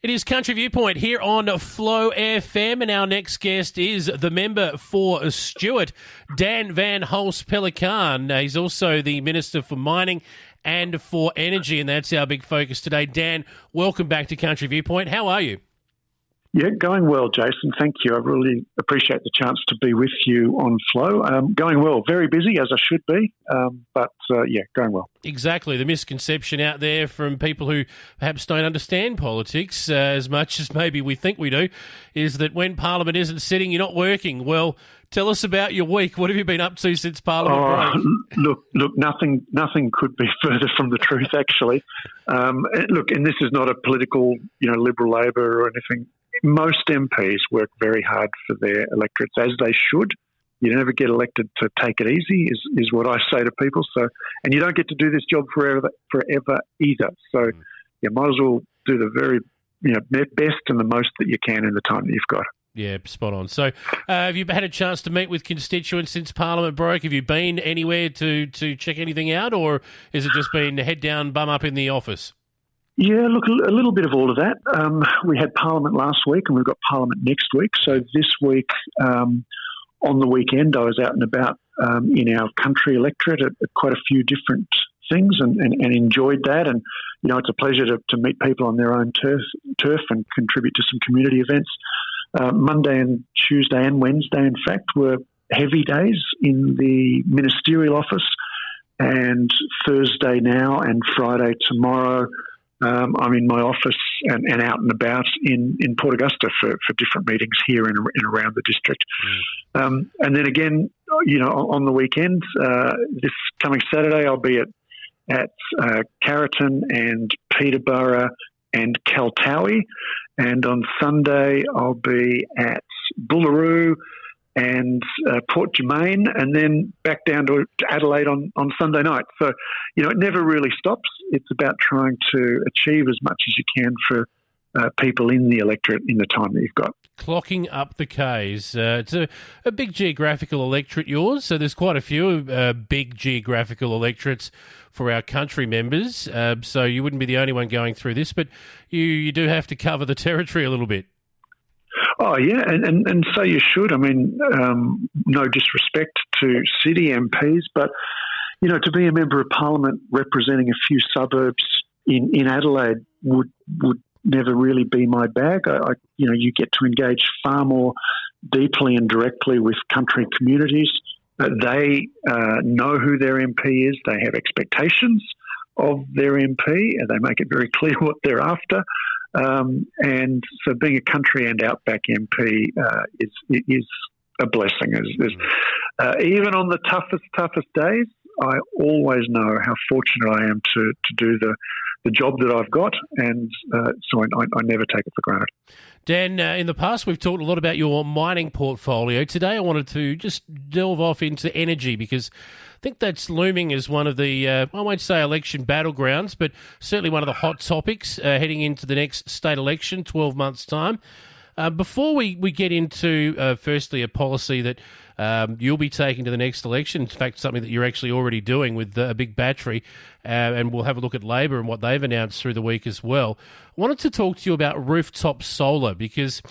It is Country Viewpoint here on Flow FM, and our next guest is the member for Stewart, Dan Van Holst Pellekaan. He's also the Minister for Mining and for Energy, and that's our big focus today. Dan, welcome back to Country Viewpoint. How are you? Yeah, going well, Jason. Thank you. I really appreciate the chance to be with you on Flow. Going well. Very busy, as I should be, but going well. Exactly. The misconception out there from people who perhaps don't understand politics as much as maybe we think we do is that when Parliament isn't sitting, you're not working. Well, tell us about your week. What have you been up to since Parliament break? Look, nothing could be further from the truth, actually. And this is not a political, Liberal Labor or anything. Most MPs work very hard for their electorates, as they should. You never get elected to take it easy, is what I say to people. So, and you don't get to do this job forever either. So, you might as well do the very, best and the most that you can in the time that you've got. Yeah, spot on. So, have you had a chance to meet with constituents since Parliament broke? Have you been anywhere to check anything out, or has it just been head down, bum up in the office? Yeah, look, a little bit of all of that. We had Parliament last week and we've got Parliament next week. So this week, on the weekend, I was out and about in our country electorate at quite a few different things and enjoyed that. And, it's a pleasure to meet people on their own turf and contribute to some community events. Monday and Tuesday and Wednesday, in fact, were heavy days in the ministerial office. And Thursday now and Friday tomorrow, I'm in my office and out and about in Port Augusta for different meetings here and around the district. And then again, on the weekend, this coming Saturday, I'll be at Carrollton and Peterborough and Kaltowie. And on Sunday, I'll be at Bullaroo and Port Germain, and then back down to Adelaide on Sunday night. So, it never really stops. It's about trying to achieve as much as you can for people in the electorate in the time that you've got. Clocking up the Ks. It's a big geographical electorate, yours, so there's quite a few big geographical electorates for our country members, so you wouldn't be the only one going through this, but you do have to cover the territory a little bit. Oh, yeah, and so you should. I mean, no disrespect to city MPs, but, to be a member of Parliament representing a few suburbs in Adelaide would never really be my bag. You get to engage far more deeply and directly with country communities. They know who their MP is. They have expectations of their MP, and they make it very clear what they're after. And so being a country and outback MP is a blessing. Even on the toughest days, I always know how fortunate I am to do the job that I've got, and so I never take it for granted. Dan, in the past we've talked a lot about your mining portfolio. Today I wanted to just delve off into energy, because I think that's looming as one of the, I won't say election battlegrounds, but certainly one of the hot topics heading into the next state election, 12 months' time. Before we get into, firstly, a policy that you'll be taking to the next election, in fact, something that you're actually already doing with a big battery, and we'll have a look at Labor and what they've announced through the week as well. I wanted to talk to you about rooftop solar, because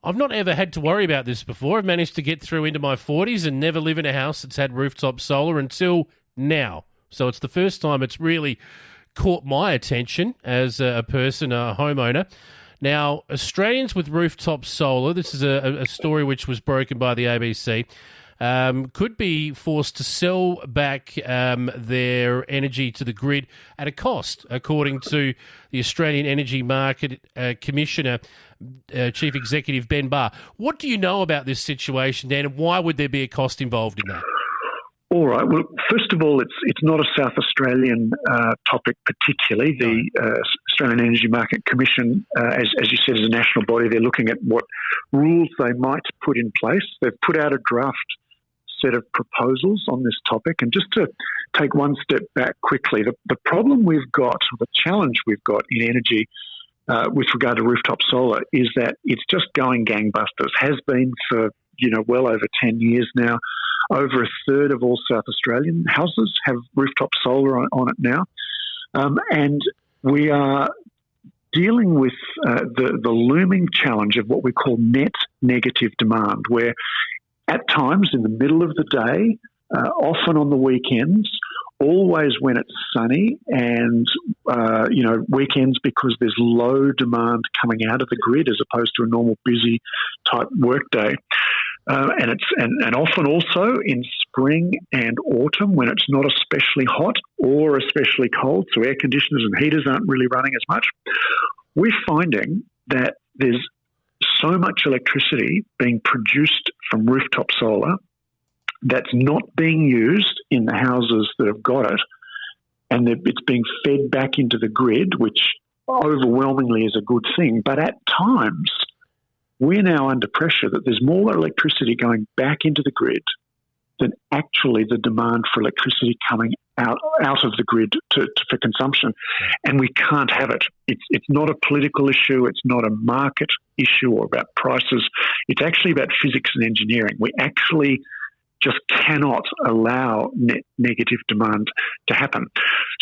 I've not ever had to worry about this before. I've managed to get through into my 40s and never live in a house that's had rooftop solar until now. So it's the first time it's really caught my attention as a person, a homeowner. Now, Australians with rooftop solar, this is a story which was broken by the ABC, could be forced to sell back their energy to the grid at a cost, according to the Australian Energy Market Commissioner, Chief Executive Ben Barr. What do you know about this situation, Dan, and why would there be a cost involved in that? All right. Well, first of all, it's not a South Australian topic particularly. The Australian Energy Market Commission, as you said, is a national body. They're looking at what rules they might put in place. They've put out a draft set of proposals on this topic. And just to take one step back quickly, the problem we've got, the challenge we've got in energy with regard to rooftop solar is that it's just going gangbusters, has been for well over 10 years now. Over a third of all South Australian houses have rooftop solar on it now. And we are dealing with the looming challenge of what we call net negative demand, where at times in the middle of the day, often on the weekends, always when it's sunny, and weekends because there's low demand coming out of the grid as opposed to a normal busy type workday. And often also in spring and autumn when it's not especially hot or especially cold, so air conditioners and heaters aren't really running as much, we're finding that there's so much electricity being produced from rooftop solar that's not being used in the houses that have got it, and it's being fed back into the grid, which overwhelmingly is a good thing. But at times, we're now under pressure that there's more electricity going back into the grid than actually the demand for electricity coming out of the grid for consumption. And we can't have it. It's not a political issue. It's not a market issue or about prices. It's actually about physics and engineering. We actually just cannot allow net negative demand to happen.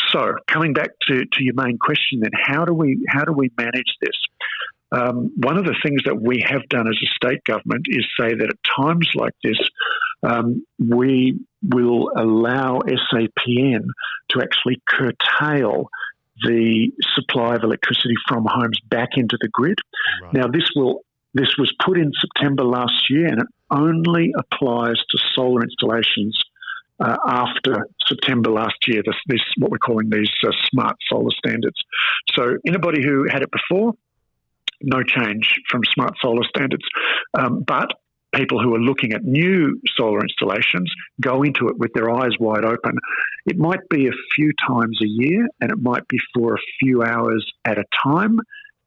So coming back to your main question then, how do we manage this? One of the things that we have done as a state government is say that at times like this, we will allow SAPN to actually curtail the supply of electricity from homes back into the grid. Right. Now, this was put in September last year, and it only applies to solar installations after September last year. This what we're calling these smart solar standards. So anybody who had it before, no change from smart solar standards. But people who are looking at new solar installations go into it with their eyes wide open. It might be a few times a year, and it might be for a few hours at a time,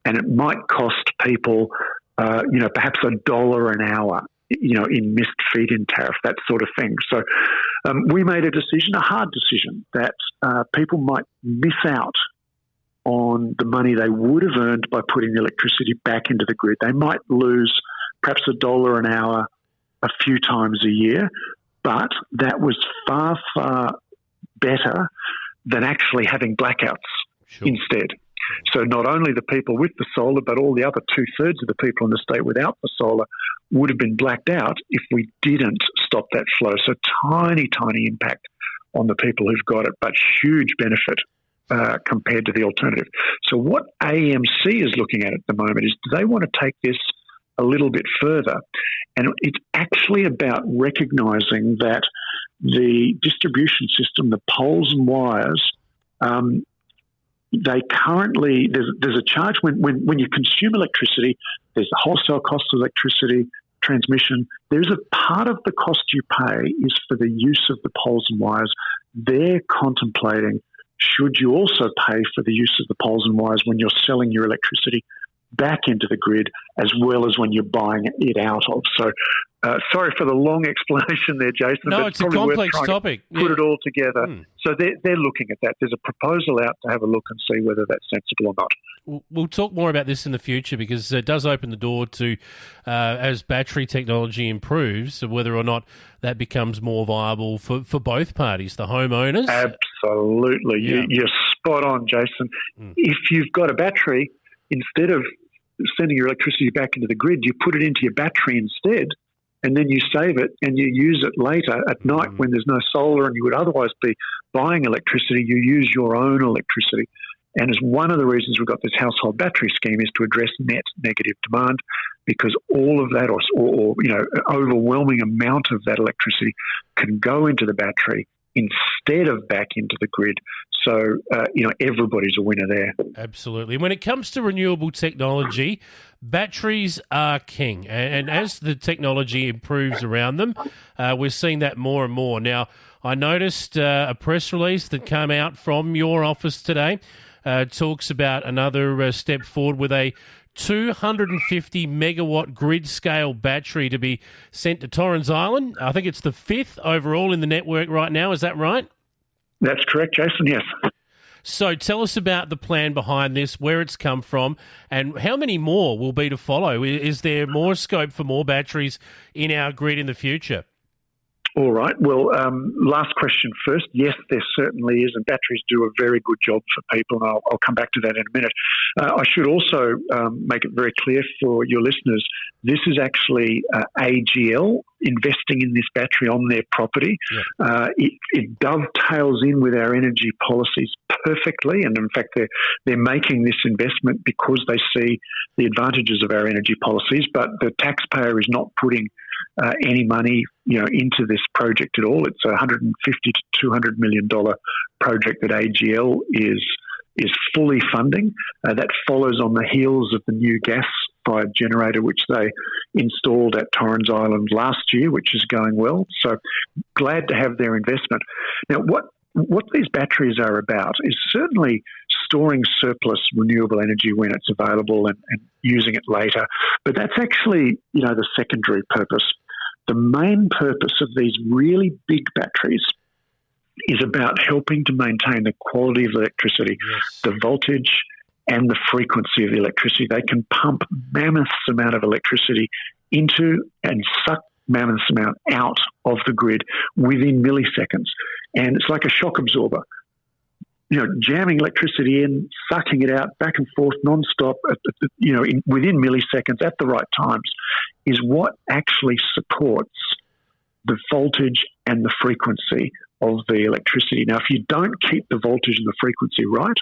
and it might cost people, perhaps $1 an hour, in missed feed-in tariff, that sort of thing. So we made a decision, a hard decision, that people might miss out on the money they would have earned by putting the electricity back into the grid. They might lose perhaps $1 an hour a few times a year, but that was far, far better than actually having blackouts instead. So not only the people with the solar, but all the other 2/3 of the people in the state without the solar would have been blacked out if we didn't stop that flow. So tiny, tiny impact on the people who've got it, but huge benefit compared to the alternative. So what AEMC is looking at the moment is, do they want to take this a little bit further? And it's actually about recognising that the distribution system, the poles and wires, they currently, there's a charge when you consume electricity, there's the wholesale cost of electricity, transmission. There's a part of the cost you pay is for the use of the poles and wires. They're contemplating, should you also pay for the use of the poles and wires when you're selling your electricity back into the grid, as well as when you're buying it out of? So sorry for the long explanation there, Jason. No, but it's a complex topic. Put it all together. So they're looking at that. There's a proposal out to have a look and see whether that's sensible or not. We'll talk more about this in the future, because it does open the door to, as battery technology improves, whether or not that becomes more viable for both parties, the homeowners. Absolutely. Yeah. You're spot on, Jason. If you've got a battery, instead of sending your electricity back into the grid, you put it into your battery instead, and then you save it and you use it later at night when there's no solar and you would otherwise be buying electricity. You use your own electricity. And as one of the reasons we've got this household battery scheme is to address net negative demand, because all of that or overwhelming amount of that electricity can go into the battery instead of back into the grid. So, everybody's a winner there. Absolutely. When it comes to renewable technology, batteries are king. And as the technology improves around them, we're seeing that more and more. Now, I noticed a press release that came out from your office today, talks about another step forward with a 250 megawatt grid scale battery to be sent to Torrens Island. I think it's the 5th overall in the network right now. Is that right? That's correct, Jason. Yes. So tell us about the plan behind this, where it's come from, and how many more will be to follow. Is there more scope for more batteries in our grid in the future? All right. Well, last question first. Yes, there certainly is, and batteries do a very good job for people, and I'll come back to that in a minute. I should also make it very clear for your listeners, this is actually AGL investing in this battery on their property. Yeah. It dovetails in with our energy policies perfectly, and in fact, they're making this investment because they see the advantages of our energy policies, but the taxpayer is not putting any money, into this project at all. It's a $150 to $200 million project that AGL is fully funding. That follows on the heels of the new gas-fired generator, which they installed at Torrens Island last year, which is going well. So glad to have their investment. Now, what these batteries are about is certainly storing surplus renewable energy when it's available and using it later. But that's actually, the secondary purpose. The main purpose of these really big batteries is about helping to maintain the quality of electricity, yes, the voltage and the frequency of the electricity. They can pump mammoth amount of electricity into and suck mammoth amount out of the grid within milliseconds. And it's like a shock absorber. Jamming electricity in, sucking it out, back and forth, non-stop, within milliseconds at the right times is what actually supports the voltage and the frequency of the electricity. Now, if you don't keep the voltage and the frequency right,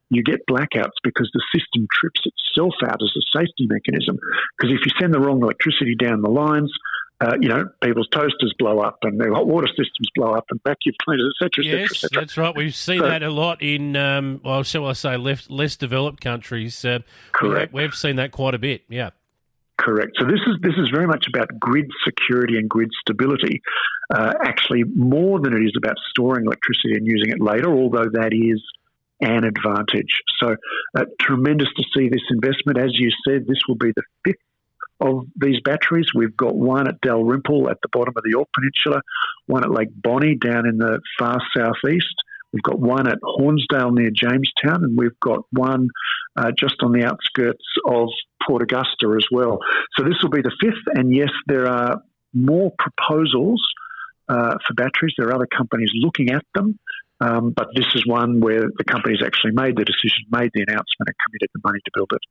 you get blackouts because the system trips itself out as a safety mechanism. Because if you send the wrong electricity down the lines, people's toasters blow up and their hot water systems blow up and vacuum cleaners, et cetera, yes, et cetera. That's right. We see that a lot in, shall I say, less developed countries. Correct. We've seen that quite a bit, yeah. Correct. So this is very much about grid security and grid stability, actually more than it is about storing electricity and using it later, although that is an advantage. So tremendous to see this investment. As you said, this will be the fifth of these batteries. We've got one at Dalrymple at the bottom of the York Peninsula, one at Lake Bonnie down in the far southeast. We've got one at Hornsdale near Jamestown, and we've got one just on the outskirts of Port Augusta as well. So this will be the fifth, and yes, there are more proposals for batteries. There are other companies looking at them, but this is one where the company's actually made the decision, made the announcement, and committed the money to build it.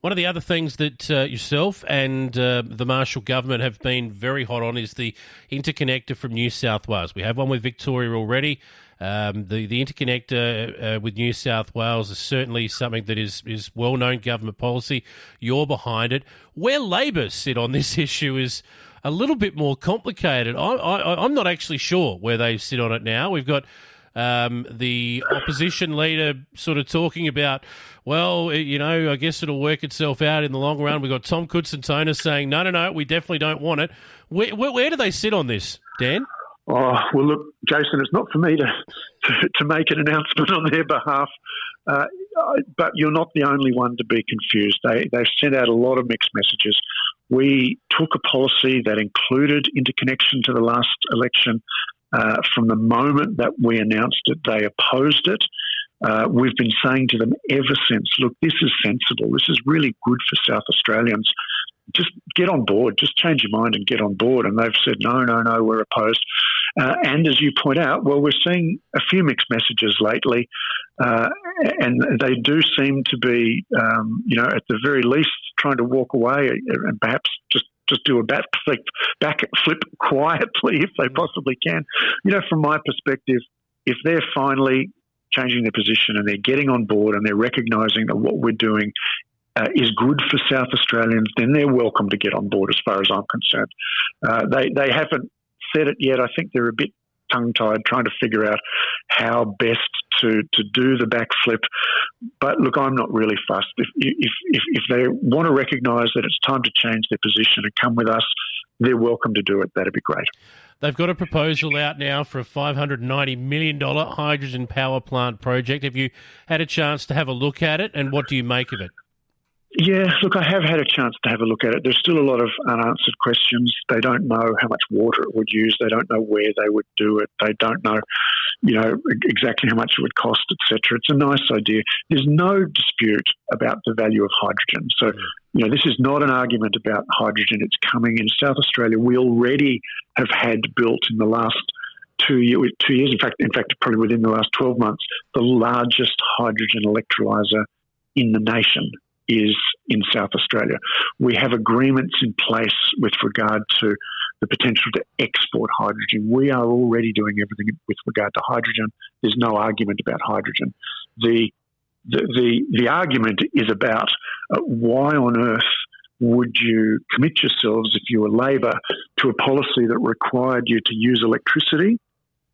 One of the other things that yourself and the Marshall government have been very hot on is the interconnector from New South Wales. We have one with Victoria already. The interconnector with New South Wales is certainly something that is well-known government policy. You're behind it. Where Labor sit on this issue is a little bit more complicated. I'm not actually sure where they sit on it now. We've got the opposition leader sort of talking about, well, I guess it'll work itself out in the long run. We've got Tom Koutsantonis saying, no, we definitely don't want it. Where do they sit on this, Dan? Oh, well, look, Jason, it's not for me to make an announcement on their behalf, but you're not the only one to be confused. They've sent out a lot of mixed messages. We took a policy that included interconnection to the last election. From the moment that we announced it, they opposed it. We've been saying to them ever since, look, this is sensible. This is really good for South Australians. Just get on board. Just change your mind and get on board. And they've said, no, we're opposed. And as you point out, well, we're seeing a few mixed messages lately, and they do seem to be, at the very least, trying to walk away and perhaps just do a backflip quietly if they possibly can. From my perspective, if they're finally changing their position and they're getting on board and they're recognising that what we're doing is good for South Australians, then they're welcome to get on board as far as I'm concerned. They haven't said it yet. I think they're a bit tongue-tied trying to figure out how best to do the backflip. But look, I'm not really fussed. If they want to recognise that it's time to change their position and come with us, they're welcome to do it. That'd be great. They've got a proposal out now for a $590 million hydrogen power plant project. Have you had a chance to have a look at it, and what do you make of it? Yeah, look, I have had a chance to have a look at it. There's still a lot of unanswered questions. They don't know how much water it would use. They don't know where they would do it. They don't know, exactly how much it would cost, etc. It's a nice idea. There's no dispute about the value of hydrogen. So, this is not an argument about hydrogen. It's coming in South Australia. We already have had built in the last 2 years, in fact, probably within the last 12 months, the largest hydrogen electrolyser in the nation is in South Australia. We have agreements in place with regard to the potential to export hydrogen. We are already doing everything with regard to hydrogen. There's no argument about hydrogen. The argument is about why on earth would you commit yourselves, if you were Labor, to a policy that required you to use electricity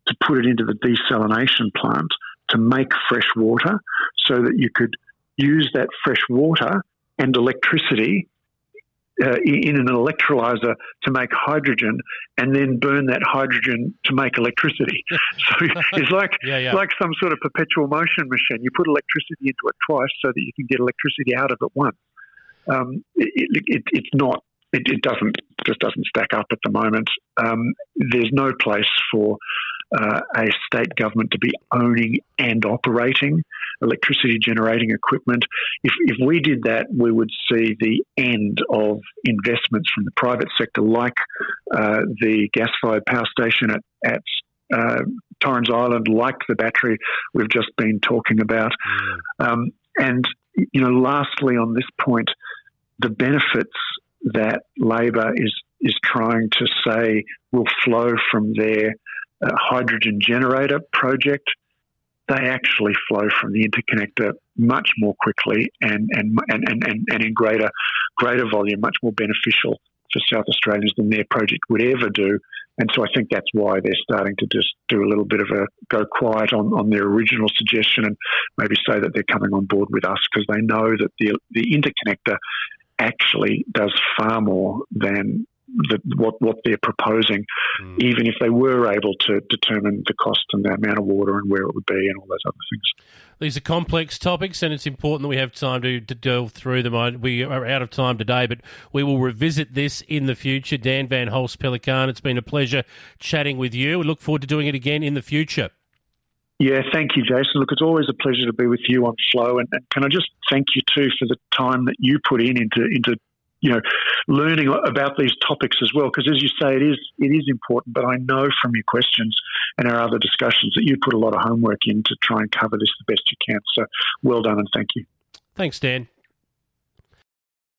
to put it into the desalination plant to make fresh water so that you could use that fresh water and electricity in an electrolyser to make hydrogen and then burn that hydrogen to make electricity. So it's like some sort of perpetual motion machine. You put electricity into it twice so that you can get electricity out of it once. It doesn't stack up at the moment. There's no place for a state government to be owning and operating electricity generating equipment. If we did that, we would see the end of investments from the private sector, like the gas-fired power station at Torrens Island, like the battery we've just been talking about. And lastly on this point, the benefits that Labor is trying to say will flow from their hydrogen generator project, they actually flow from the interconnector much more quickly and in greater volume, much more beneficial for South Australians than their project would ever do. And so I think that's why they're starting to just do a little bit of a go quiet on their original suggestion and maybe say that they're coming on board with us, because they know that the interconnector actually does far more than what they're proposing, even if they were able to determine the cost and the amount of water and where it would be and all those other things. These are complex topics, and it's important that we have time to delve through them. We are out of time today, but we will revisit this in the future. Dan van Holst, Pellekaan, it's been a pleasure chatting with you. We look forward to doing it again in the future. Yeah, thank you, Jason. Look, it's always a pleasure to be with you on Flow, and can I just thank you too for the time that you put into learning about these topics as well, because as you say, it is important, but I know from your questions and our other discussions that you put a lot of homework in to try and cover this the best you can. So well done and thank you. Thanks, Dan.